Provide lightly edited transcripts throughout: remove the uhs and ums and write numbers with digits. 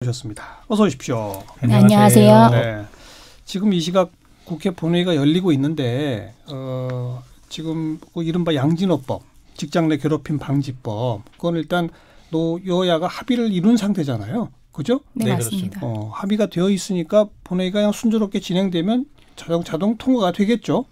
오셨습니다. 어서 오십시오. 안녕하세요. 네. 지금 이 시각 국회 본회의가 열리고 있는데 지금 이른바 양진호법, 직장 내 괴롭힘 방지법, 그건 일단 여야가 합의를 이룬 상태잖아요. 그죠? 네, 맞습니다. 합의가 되어 있으니까 본회의가 그냥 순조롭게 진행되면 자동 통과가 되겠죠?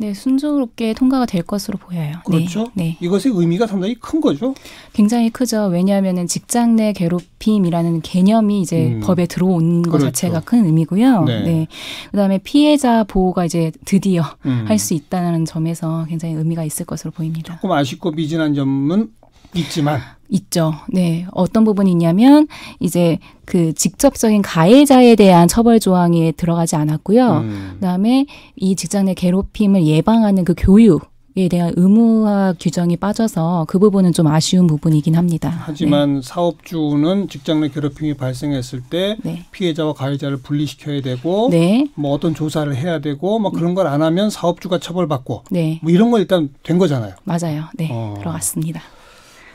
네, 순조롭게 통과가 될 것으로 보여요. 그렇죠. 네. 이것의 의미가 상당히 큰 거죠. 굉장히 크죠. 왜냐하면 직장 내 괴롭힘이라는 개념이 이제 법에 들어온 것 그렇죠. 자체가 큰 의미고요. 네. 네. 그다음에 피해자 보호가 이제 드디어 할 수 있다는 점에서 굉장히 의미가 있을 것으로 보입니다. 조금 아쉽고 미진한 점은 있지만. 있죠. 네. 어떤 부분이 있냐면 이제 그 직접적인 가해자에 대한 처벌 조항이 들어가지 않았고요. 그다음에 이 직장 내 괴롭힘을 예방하는 그 교육에 대한 의무화 규정이 빠져서 그 부분은 좀 아쉬운 부분이긴 합니다. 하지만 네. 사업주는 직장 내 괴롭힘이 발생했을 때 네. 피해자와 가해자를 분리시켜야 되고 네. 뭐 어떤 조사를 해야 되고 뭐 그런 걸 안 하면 사업주가 처벌받고 네. 뭐 이런 거 일단 된 거잖아요. 맞아요. 네. 들어갔습니다.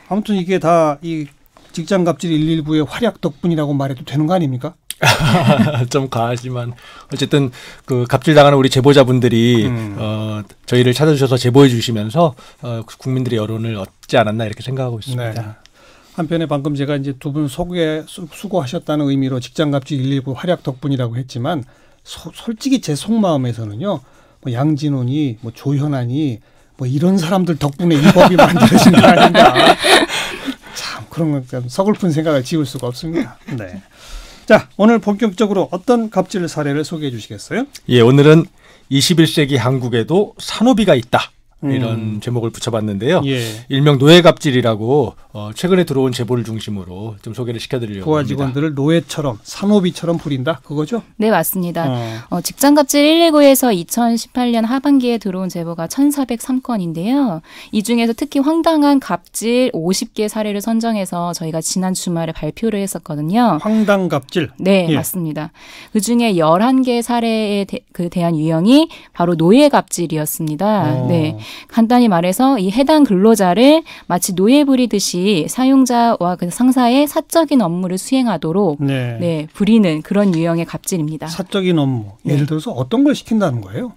아무튼 이게 다 이 직장갑질 119의 활약 덕분이라고 말해도 되는 거 아닙니까? 좀 과하지만 어쨌든 그 갑질당하는 우리 제보자분들이 저희를 찾아주셔서 제보해 주시면서 국민들의 여론을 얻지 않았나 이렇게 생각하고 있습니다. 네. 한편에 방금 제가 이제 두 분 수고하셨다는 의미로 직장갑질 119 활약 덕분이라고 했지만 솔직히 제 속마음에서는요. 뭐 양진호니 뭐 조현아니 뭐 이런 사람들 덕분에 이 법이 만들어진 거 아닌가. 참 그런 건 서글픈 생각을 지울 수가 없습니다. 네. 자, 오늘 본격적으로 어떤 갑질 사례를 소개해 주시겠어요? 예, 오늘은 21세기 한국에도 산호비가 있다. 이런 제목을 붙여봤는데요. 예. 일명 노예갑질이라고 최근에 들어온 제보를 중심으로 좀 소개를 시켜드리려고 부하 합니다. 직원들을 노예처럼 산호비처럼 부린다 그거죠? 네, 맞습니다. 직장갑질 119에서 2018년 하반기에 들어온 제보가 1,403건인데요. 이 중에서 특히 황당한 갑질 50개 사례를 선정해서 저희가 지난 주말에 발표를 했었거든요. 황당갑질. 네, 예. 맞습니다. 그중에 11개 사례에 대한 유형이 바로 노예갑질이었습니다. 네. 간단히 말해서 이 해당 근로자를 마치 노예 부리듯이 사용자와 그 상사의 사적인 업무를 수행하도록 네, 부리는 그런 유형의 갑질입니다. 사적인 업무. 예를 들어서 어떤 걸 시킨다는 거예요?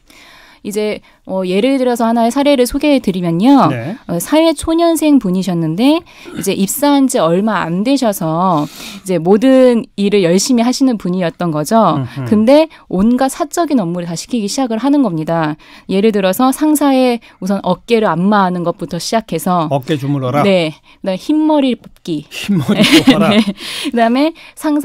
이제 예를 들어서 하나의 사례를 소개해 드리면요. 네. 사회 초년생 분이셨는데 이제 입사한 지 얼마 안 되셔서 이제 모든 일을 열심히 하시는 분이었던 거죠. 근데 온갖 사적인 업무를 다 시키기 시작을 하는 겁니다. 예를 들어서 상사의 우선 어깨를 안마하는 것부터 시작해서 어깨 주물러라. 네. 그다음에 흰머리 뽑기. 흰머리 뽑아라. 네. 그다음에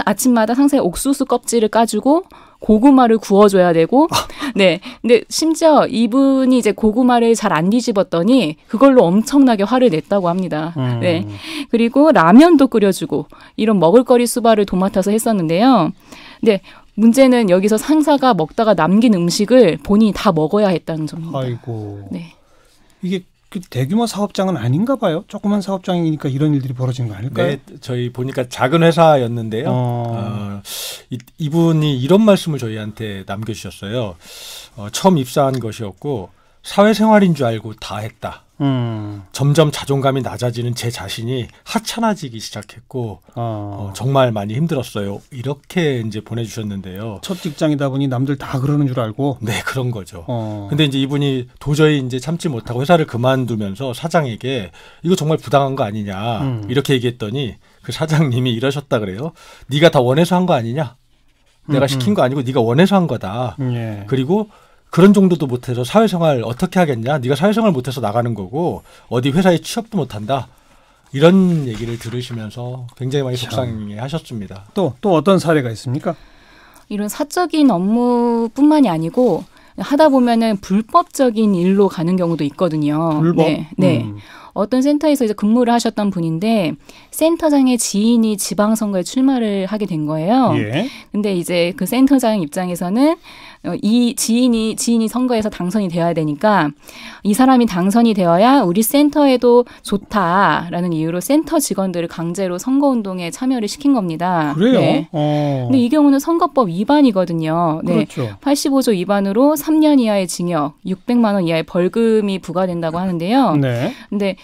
아침마다 상사의 옥수수 껍질을 까주고 고구마를 구워줘야 되고, 네. 근데 심지어 이분이 이제 고구마를 잘 안 뒤집었더니 그걸로 엄청나게 화를 냈다고 합니다. 네. 그리고 라면도 끓여주고 이런 먹을거리 수발을 도맡아서 했었는데요. 근데 문제는 여기서 상사가 먹다가 남긴 음식을 본인이 다 먹어야 했다는 점입니다. 아이고. 네. 이게 그 대규모 사업장은 아닌가 봐요. 조그만 사업장이니까 이런 일들이 벌어진 거 아닐까요? 네, 저희 보니까 작은 회사였는데요. 이분이 이런 말씀을 저희한테 남겨주셨어요. 처음 입사한 것이었고 사회생활인 줄 알고 다 했다. 점점 자존감이 낮아지는 제 자신이 하찮아지기 시작했고 정말 많이 힘들었어요. 이렇게 이제 보내주셨는데요. 첫 직장이다 보니 남들 다 그러는 줄 알고. 네, 그런 거죠. 근데 이제 이분이 도저히 이제 참지 못하고 회사를 그만두면서 사장에게 이거 정말 부당한 거 아니냐 이렇게 얘기했더니 그 사장님이 이러셨다 그래요. 네가 다 원해서 한 거 아니냐? 내가 시킨 거 아니고 네가 원해서 한 거다. 예. 그리고 그런 정도도 못해서 사회생활 어떻게 하겠냐? 네가 사회생활 못해서 나가는 거고 어디 회사에 취업도 못한다. 이런 얘기를 들으시면서 굉장히 많이 속상해하셨습니다. 또 어떤 사례가 있습니까? 이런 사적인 업무뿐만이 아니고 하다 보면은 불법적인 일로 가는 경우도 있거든요. 불법? 네. 어떤 센터에서 이제 근무를 하셨던 분인데 센터장의 지인이 지방선거에 출마를 하게 된 거예요. 예. 근데 이제 그 센터장 입장에서는 이 지인이 선거에서 당선이 되어야 되니까 이 사람이 당선이 되어야 우리 센터에도 좋다라는 이유로 센터 직원들을 강제로 선거운동에 참여를 시킨 겁니다. 그래요? 네. 근데 이 경우는 선거법 위반이거든요. 네. 그렇죠. 85조 위반으로 3년 이하의 징역, 600만 원 이하의 벌금이 부과된다고 하는데요. 네. 근데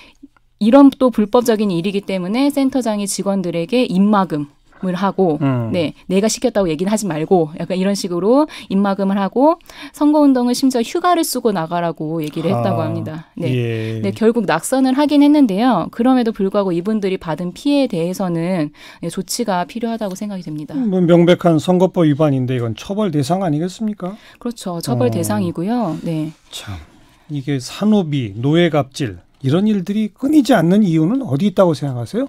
이런 또 불법적인 일이기 때문에 센터장이 직원들에게 입마금 하고 네, 내가 시켰다고 얘기는 하지 말고 약간 이런 식으로 입막음을 하고 선거운동을 심지어 휴가를 쓰고 나가라고 얘기를 했다고 합니다. 네. 예. 네, 결국 낙선을 하긴 했는데요. 그럼에도 불구하고 이분들이 받은 피해에 대해서는 네, 조치가 필요하다고 생각이 됩니다. 뭐 명백한 선거법 위반인데 이건 처벌 대상 아니겠습니까? 그렇죠. 처벌 대상이고요. 네. 참 이게 산호비, 노예 갑질 이런 일들이 끊이지 않는 이유는 어디 있다고 생각하세요?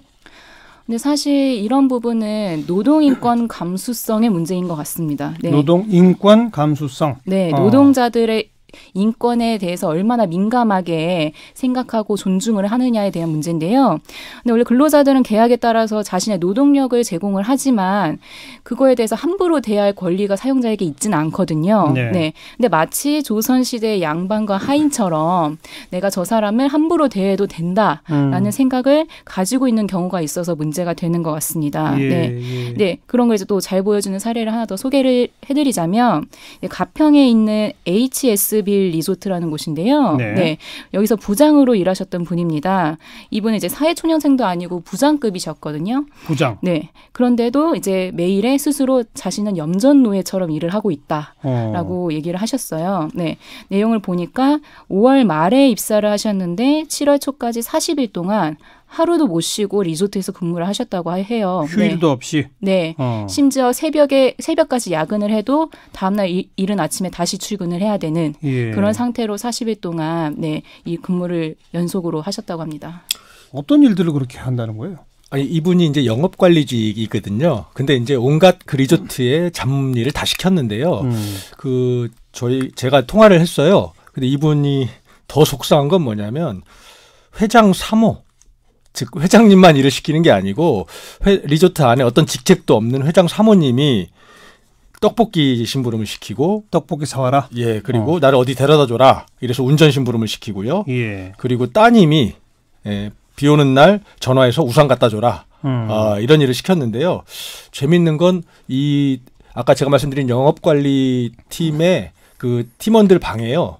근데 사실 이런 부분은 노동인권 감수성의 문제인 것 같습니다. 네. 노동인권 감수성. 네, 노동자들의 인권에 대해서 얼마나 민감하게 생각하고 존중을 하느냐에 대한 문제인데요. 근데 원래 근로자들은 계약에 따라서 자신의 노동력을 제공을 하지만 그거에 대해서 함부로 대할 권리가 사용자에게 있지는 않거든요. 네. 네. 근데 마치 조선시대의 양반과 하인처럼 내가 저 사람을 함부로 대해도 된다라는 생각을 가지고 있는 경우가 있어서 문제가 되는 것 같습니다. 예, 네. 예. 네. 그런 걸 이제 또 잘 보여주는 사례를 하나 더 소개를 해드리자면 가평에 있는 HS 빌 리조트라는 곳인데요. 네. 네. 여기서 부장으로 일하셨던 분입니다. 이분은 이제 사회초년생도 아니고 부장급이셨거든요. 부장. 네. 그런데도 이제 매일에 스스로 자신은 염전 노예처럼 일을 하고 있다라고 얘기를 하셨어요. 네. 내용을 보니까 5월 말에 입사를 하셨는데 7월 초까지 40일 동안 하루도 못 쉬고 리조트에서 근무를 하셨다고 해요. 휴일도 네. 없이. 네. 심지어 새벽까지 야근을 해도 다음날 이른 아침에 다시 출근을 해야 되는 예. 그런 상태로 40일 동안 네, 이 근무를 연속으로 하셨다고 합니다. 어떤 일들을 그렇게 한다는 거예요? 아니, 이분이 이제 영업관리직이거든요. 근데 이제 온갖 그 리조트의 잡일을 다 시켰는데요. 제가 통화를 했어요. 근데 이분이 더 속상한 건 뭐냐면 회장 3호. 즉 회장님만 일을 시키는 게 아니고 리조트 안에 어떤 직책도 없는 회장 사모님이 떡볶이 심부름을 시키고 떡볶이 사와라. 예, 그리고 나를 어디 데려다 줘라. 이래서 운전 심부름을 시키고요. 예. 그리고 따님이 비 오는 날 전화해서 우산 갖다 줘라. 이런 일을 시켰는데요. 재밌는 건 아까 제가 말씀드린 영업관리 팀의 그 팀원들 방에요.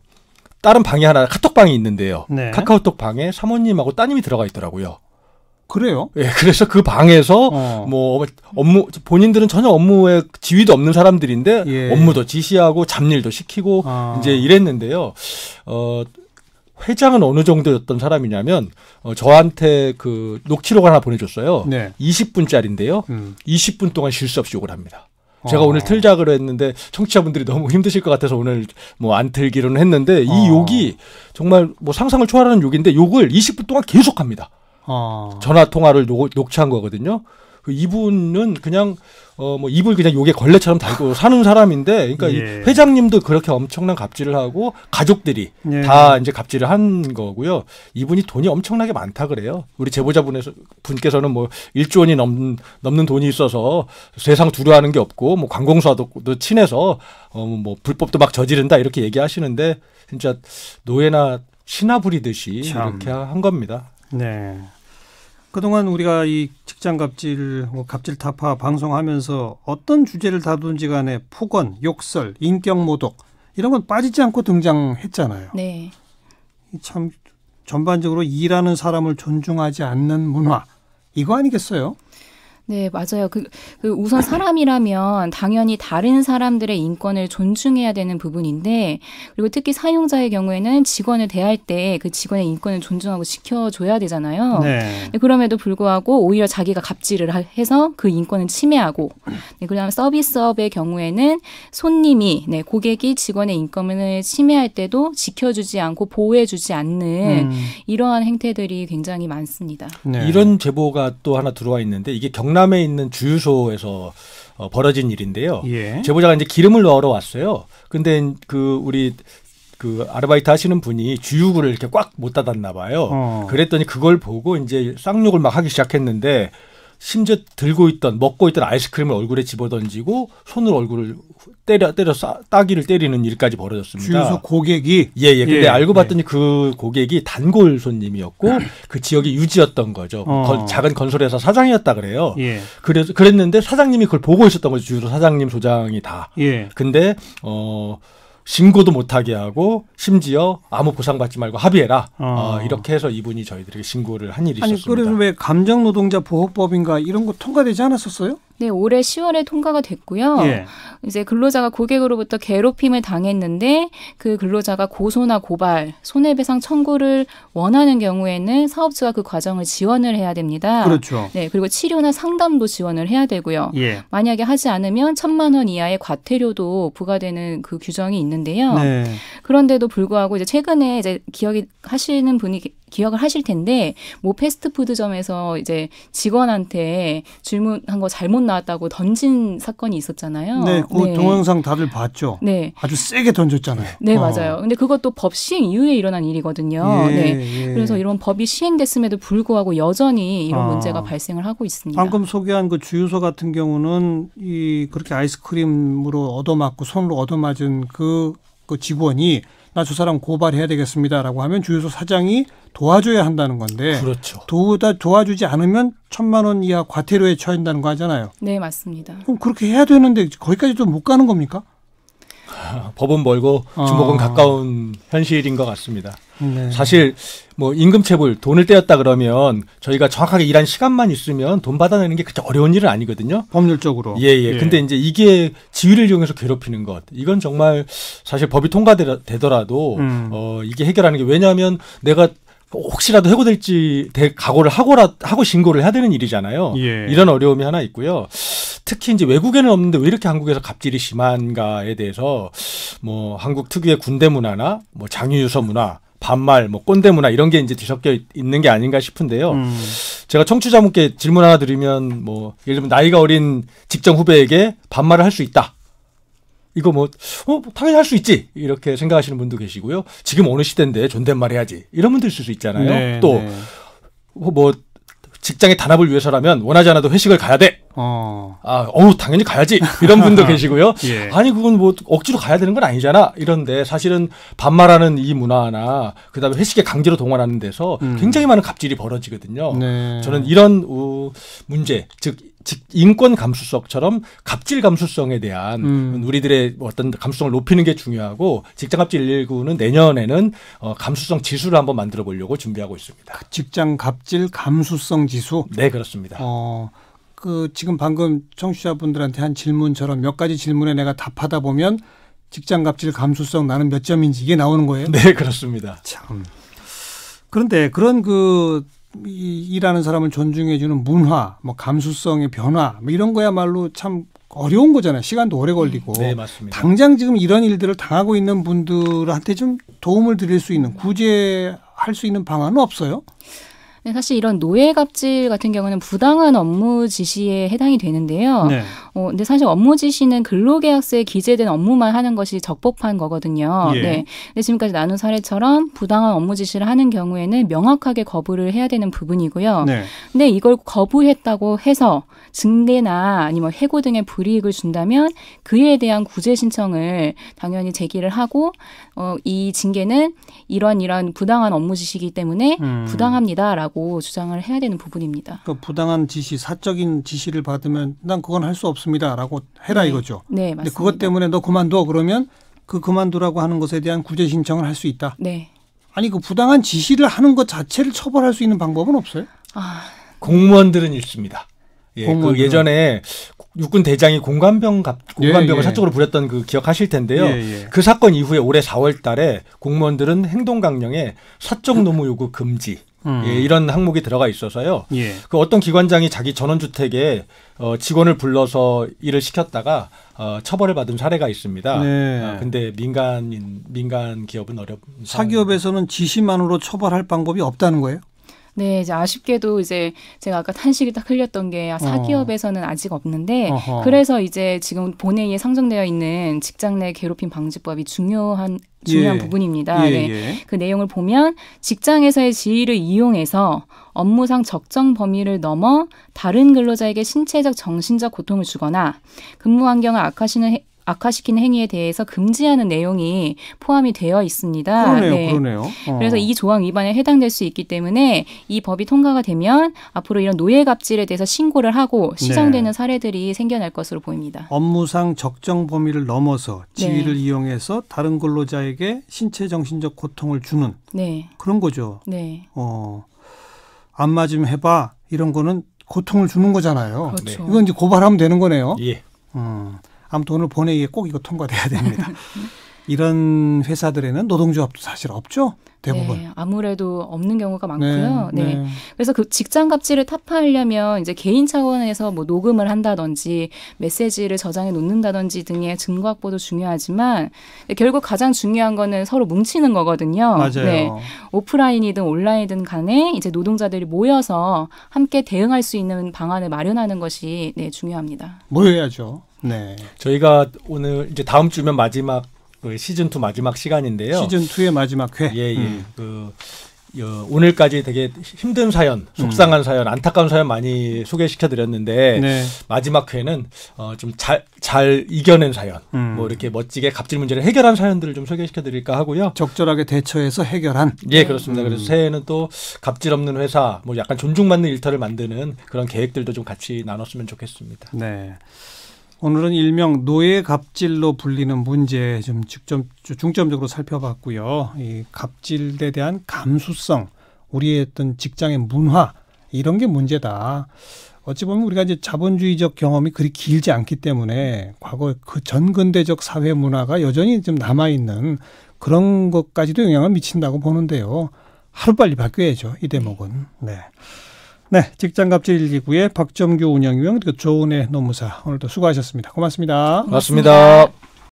다른 방이 하나 카톡방이 있는데요. 네. 카카오톡 방에 사모님하고 따님이 들어가 있더라고요. 그래요? 예, 그래서 그 방에서 뭐 본인들은 전혀 업무에 지위도 없는 사람들인데 예. 업무도 지시하고 잡일도 시키고 이제 이랬는데요. 회장은 어느 정도였던 사람이냐면 저한테 그 녹취록을 하나 보내줬어요. 네. 20분짜리인데요. 20분 동안 쉴 수 없이 욕을 합니다. 제가 오늘 틀자고 했는데 청취자분들이 너무 힘드실 것 같아서 오늘 뭐 안 틀기로는 했는데 이 욕이 정말 뭐 상상을 초월하는 욕인데 욕을 20분 동안 계속합니다. 전화 통화를 녹취한 거거든요. 이분은 그냥 뭐 입을 그냥 욕의 걸레처럼 달고 사는 사람인데, 그러니까 예. 회장님도 그렇게 엄청난 갑질을 하고 가족들이 예. 다 이제 갑질을 한 거고요. 이분이 돈이 엄청나게 많다 그래요. 우리 제보자분께서는 뭐 1조 원이 넘는 돈이 있어서 세상 두려워하는 게 없고 뭐 관공서도 친해서 뭐 불법도 막 저지른다 이렇게 얘기하시는데 진짜 노예나 신하 부리듯이 참. 이렇게 한 겁니다. 네. 그동안 우리가 이 직장 갑질, 갑질 타파 방송하면서 어떤 주제를 다루든지 간에 폭언, 욕설, 인격 모독 이런 건 빠지지 않고 등장했잖아요. 네. 참 전반적으로 일하는 사람을 존중하지 않는 문화 이거 아니겠어요? 네, 맞아요. 우선 사람이라면 당연히 다른 사람들의 인권을 존중해야 되는 부분인데, 그리고 특히 사용자의 경우에는 직원을 대할 때 그 직원의 인권을 존중하고 지켜줘야 되잖아요. 네. 네, 그럼에도 불구하고 오히려 자기가 갑질을 해서 그 인권을 침해하고, 네, 그다음에 서비스업의 경우에는 손님이, 네, 고객이 직원의 인권을 침해할 때도 지켜주지 않고 보호해주지 않는 이러한 행태들이 굉장히 많습니다. 네. 이런 제보가 또 하나 들어와 있는데 이게 경남에 있는 주유소에서 벌어진 일인데요. 예. 제보자가 이제 기름을 넣으러 왔어요. 근데 우리 아르바이트 하시는 분이 주유구를 이렇게 꽉 못 닫았나 봐요. 그랬더니 그걸 보고 이제 쌍욕을 막 하기 시작했는데 심지어 먹고 있던 아이스크림을 얼굴에 집어던지고 손으로 얼굴을 때려 따기를 때리는 일까지 벌어졌습니다. 주유소 고객이 예. 근데 알고 봤더니 그 고객이 단골 손님이었고 그 지역이 유지였던 거죠. 작은 건설회사 사장이었다 그래요. 예. 그랬는데 사장님이 그걸 보고 있었던 거죠. 주유소 사장님, 소장이 다. 예. 근데 신고도 못하게 하고 심지어 아무 보상받지 말고 합의해라. 이렇게 해서 이분이 저희들에게 신고를 한 일이 아니 있었습니다. 그래서 왜 감정노동자 보호법인가 이런 거 통과되지 않았었어요? 네, 올해 10월에 통과가 됐고요. 예. 이제 근로자가 고객으로부터 괴롭힘을 당했는데 그 근로자가 고소나 고발, 손해배상 청구를 원하는 경우에는 사업주가 그 과정을 지원을 해야 됩니다. 그렇죠. 네, 그리고 치료나 상담도 지원을 해야 되고요. 예. 만약에 하지 않으면 1,000만 원 이하의 과태료도 부과되는 그 규정이 있는데요. 네. 그런데도 불구하고 이제 최근에 이제 기억을 하실 텐데 뭐 패스트푸드점에서 이제 직원한테 질문한 거 잘못 나왔다고 던진 사건이 있었잖아요. 네, 그 동영상 다들 봤죠. 네. 아주 세게 던졌잖아요. 네, 맞아요. 근데 그것도 법 시행 이후에 일어난 일이거든요. 예, 네. 예. 그래서 이런 법이 시행됐음에도 불구하고 여전히 이런 문제가 발생을 하고 있습니다. 방금 소개한 그 주유소 같은 경우는 그렇게 아이스크림으로 얻어맞고 손으로 얻어맞은 그 직원이 나 저 사람 고발해야 되겠습니다라고 하면 주유소 사장이 도와줘야 한다는 건데 그렇죠. 도와주지 않으면 1,000만 원 이하 과태료에 처한다는 거 하잖아요. 네, 맞습니다. 그럼 그렇게 해야 되는데 거기까지도 못 가는 겁니까? 법은 멀고 주먹은 가까운 현실인 것 같습니다. 네. 사실 뭐 임금체불 돈을 떼었다 그러면 저희가 정확하게 일한 시간만 있으면 돈 받아내는 게 그렇게 어려운 일은 아니거든요. 법률적으로. 예. 근데 이제 이게 지위를 이용해서 괴롭히는 것. 이건 정말 사실 법이 통과되더라도 이게 해결하는 게 왜냐하면 내가 혹시라도 해고될지 각오를 하고 신고를 해야 되는 일이잖아요. 예. 이런 어려움이 하나 있고요. 특히 이제 외국에는 없는데 왜 이렇게 한국에서 갑질이 심한가에 대해서 뭐 한국 특유의 군대 문화나 뭐 장유유서 문화, 반말, 뭐 꼰대 문화 이런 게 이제 뒤섞여 있는 게 아닌가 싶은데요. 제가 청취자분께 질문 하나 드리면 뭐 예를 들면 나이가 어린 직장 후배에게 반말을 할 수 있다. 이거 당연히 할 수 있지. 이렇게 생각하시는 분도 계시고요. 지금 어느 시대인데 존댓말 해야지. 이런 분도 있을 수 있잖아요. 네, 또 뭐 직장의 단합을 위해서라면 원하지 않아도 회식을 가야 돼. 당연히 가야지. 이런 분도 계시고요. 예. 아니 그건 뭐 억지로 가야 되는 건 아니잖아. 이런데 사실은 반말하는 이 문화나 그다음에 회식에 강제로 동원하는 데서 굉장히 많은 갑질이 벌어지거든요. 네. 저는 이런 문제, 즉 인권 감수성처럼 갑질 감수성에 대한 우리들의 어떤 감수성을 높이는 게 중요하고 직장갑질 119는 내년에는 감수성 지수를 한번 만들어 보려고 준비하고 있습니다. 직장 갑질 감수성 지수? 네, 그렇습니다. 지금 방금 청취자분들한테 한 질문처럼 몇 가지 질문에 내가 답하다 보면 직장 갑질 감수성 나는 몇 점인지 이게 나오는 거예요? 네, 그렇습니다. 참. 그런데 그런 일하는 사람을 존중해주는 문화, 뭐 감수성의 변화, 뭐 이런 거야말로 참 어려운 거잖아요. 시간도 오래 걸리고. 네, 맞습니다. 당장 지금 이런 일들을 당하고 있는 분들한테 좀 도움을 드릴 수 있는 구제할 수 있는 방안은 없어요? 네, 사실 이런 노예 갑질 같은 경우는 부당한 업무 지시에 해당이 되는데요. 네. 근데 사실 업무 지시는 근로계약서에 기재된 업무만 하는 것이 적법한 거거든요. 예. 네. 근데 지금까지 나눈 사례처럼 부당한 업무 지시를 하는 경우에는 명확하게 거부를 해야 되는 부분이고요. 네. 근데 이걸 거부했다고 해서 징계나 아니면 해고 등의 불이익을 준다면 그에 대한 구제 신청을 당연히 제기를 하고 이 징계는 이런 부당한 업무 지시이기 때문에 부당합니다라고 주장을 해야 되는 부분입니다. 그 부당한 지시, 사적인 지시를 받으면 난 그건 할 수 없습니다라고 해라 이거죠. 네, 맞습니다. 근데 그것 때문에 너 그만둬 그러면 그 그만두라고 하는 것에 대한 구제 신청을 할 수 있다. 네. 아니 그 부당한 지시를 하는 것 자체를 처벌할 수 있는 방법은 없어요? 공무원들은 있습니다. 예, 공무원들은. 그 예전에 육군 대장이 공관병을 예. 사적으로 부렸던 그 기억하실 텐데요. 예. 그 사건 이후에 올해 4월 달에 공무원들은 행동 강령에 사적 노무 요구 금지 이런 항목이 들어가 있어서요. 예. 그 어떤 기관장이 자기 전원주택에 직원을 불러서 일을 시켰다가 처벌을 받은 사례가 있습니다. 네. 근데 민간 기업은 사기업에서는 지시만으로 처벌할 방법이 없다는 거예요? 네, 이제 아쉽게도 이제 제가 아까 탄식이 딱 흘렸던 게 사기업에서는 아직 없는데 그래서 이제 지금 본회의에 상정되어 있는 직장 내 괴롭힘 방지법이 중요한 부분입니다. 네. 그 내용을 보면 직장에서의 지위를 이용해서 업무상 적정 범위를 넘어 다른 근로자에게 신체적, 정신적 고통을 주거나 근무 환경을 악화시키는 행위에 대해서 금지하는 내용이 포함이 되어 있습니다. 그러네요. 그래서 이 조항 위반에 해당될 수 있기 때문에 이 법이 통과가 되면 앞으로 이런 노예 갑질에 대해서 신고를 하고 시정되는 사례들이 생겨날 것으로 보입니다. 업무상 적정 범위를 넘어서 지위를 이용해서 다른 근로자에게 신체 정신적 고통을 주는 그런 거죠. 네. 안 맞으면 해봐 이런 거는 고통을 주는 거잖아요. 그렇죠. 이건 이제 고발하면 되는 거네요. 예. 아무튼 오늘 본회의에 꼭 이거 통과돼야 됩니다. 이런 회사들에는 노동조합도 사실 없죠. 대부분. 네, 아무래도 없는 경우가 많고요. 네, 네. 네. 그래서 그 직장 갑질을 타파하려면 이제 개인 차원에서 뭐 녹음을 한다든지 메시지를 저장해 놓는다든지 등의 증거 확보도 중요하지만 결국 가장 중요한 거는 서로 뭉치는 거거든요. 맞아요. 네. 오프라인이든 온라인이든 간에 이제 노동자들이 모여서 함께 대응할 수 있는 방안을 마련하는 것이 네, 중요합니다. 모여야죠. 네. 저희가 오늘 이제 다음 주면 마지막 그 시즌2 마지막 시간인데요. 시즌2의 마지막 회. 예. 오늘까지 되게 힘든 사연, 속상한 사연, 안타까운 사연 많이 소개시켜 드렸는데 네. 마지막 회는 좀 잘 이겨낸 사연, 뭐 이렇게 멋지게 갑질 문제를 해결한 사연들을 좀 소개시켜 드릴까 하고요. 적절하게 대처해서 해결한. 예, 그렇습니다. 그래서 새해에는 또 갑질 없는 회사, 뭐 약간 존중받는 일터를 만드는 그런 계획들도 좀 같이 나눴으면 좋겠습니다. 네. 오늘은 일명 노예 갑질로 불리는 문제 좀 중점적으로 살펴봤고요. 이 갑질에 대한 감수성, 우리의 어떤 직장의 문화 이런 게 문제다. 어찌 보면 우리가 이제 자본주의적 경험이 그리 길지 않기 때문에 과거 그 전근대적 사회 문화가 여전히 좀 남아 있는 그런 것까지도 영향을 미친다고 보는데요. 하루빨리 바뀌어야죠. 이 대목은. 네. 네, 직장갑질 1기구의 박점규 운영위원 그리고 조은혜 노무사 오늘도 수고하셨습니다. 고맙습니다. 고맙습니다.